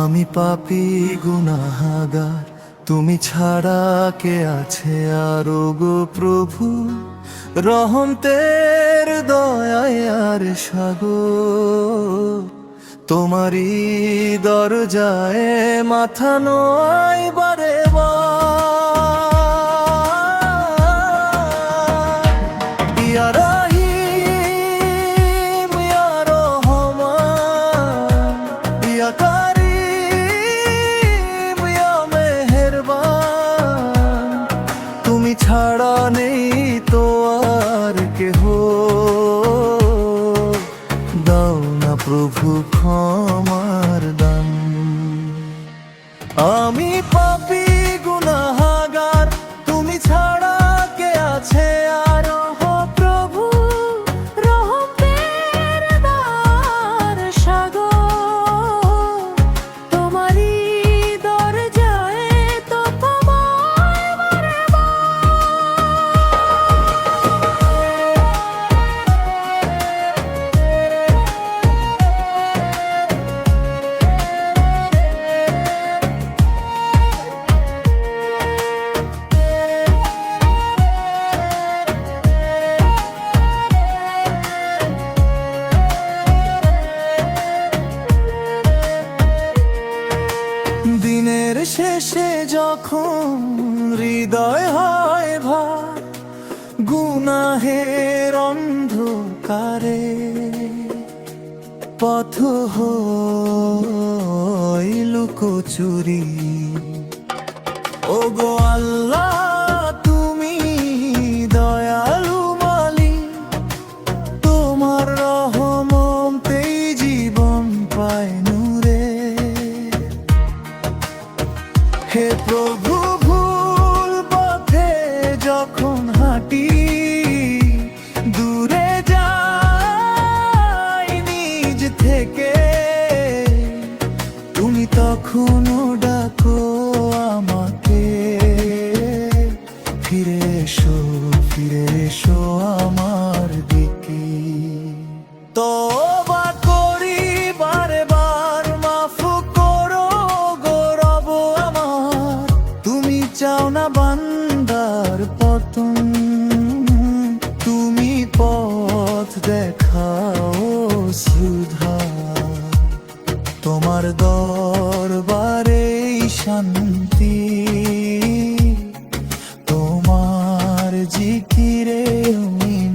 আমি পাপী গুনাহগার, তুমি ছাড়া কে আছে আরো গো প্রভু। রহমতের দয়ায় আর সাগর, তোমারই দরজায় মাথা নোয়াই বারে বার। ইয়া রাহিম, ইয়া রহমান, ইয়া কারীম, ইয়া মেহেরবান, তুমি ছাড়া নেই তো আর কেহ। দাও না প্রভু ক্ষমার দান। আমি পাপী গুনাহগার, তুমি ছাড়া কে আছে আর ও প্রভু, রহমতের দ্বার সাগর, তোমারই দরজায় তো তোমায় বারে দিনের শেষে যখন হৃদয় হয় ভার, গুনাহের অন্ধকারে পথ হয় লুকোচুরি। ও গো আল্লাহ, তুমি দয়ালু মালিক, তোমার রহমতেই জীবন পায় নূরে। হে প্রভু, ভুল পথে যখন হাঁটি, দূরে যাই নিজ থেকে, তুমি তখনও ডাকো আমাকে। ফিরে এসো, ফিরে এসো আমার দিকে। তওবা করি বারে বার, মাফ করো গো রব আমার। তুমি চাও না বান্দার পতন, তুমি পথ দেখাও সুধা। তোমার দরবারেই শান্তি, তোমার জিকিরে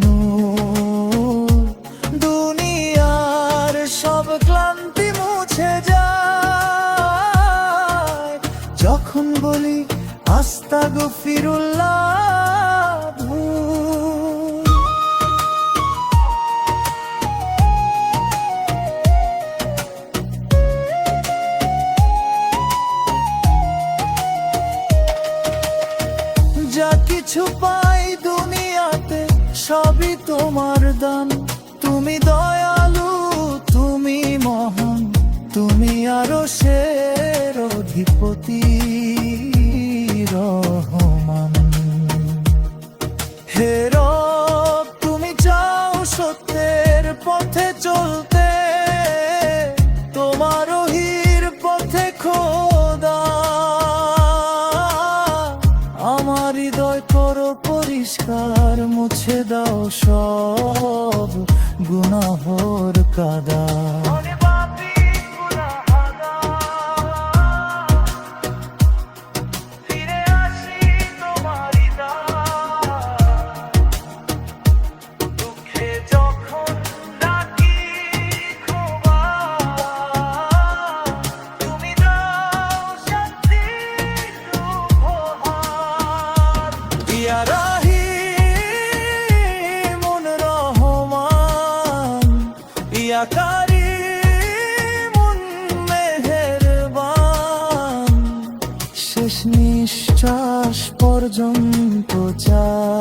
নূর। দুনিয়ার সব ক্লান্তি মুছে যায় যখন বলি আস্তাগফিরুল্লাহ। যা কিছু পাই দুনিয়াতে সবই তোমার দান। তুমি দয়ালু, তুমি মহান, তুমি আরশের অধিপতি রহমান। হে রব, তুমি চাও সত্যের পথে চলতে, তোমার ওহীর পথে খোদা। আমার হৃদয় করো পরিষ্কার, মুছে দাও সব গুনাহর কাদা। ইয়া রাহিম, রহমান, ইয়া কারীম, মেহেরবান, শেষ নিঃশ্বাস পর্যন্ত চাই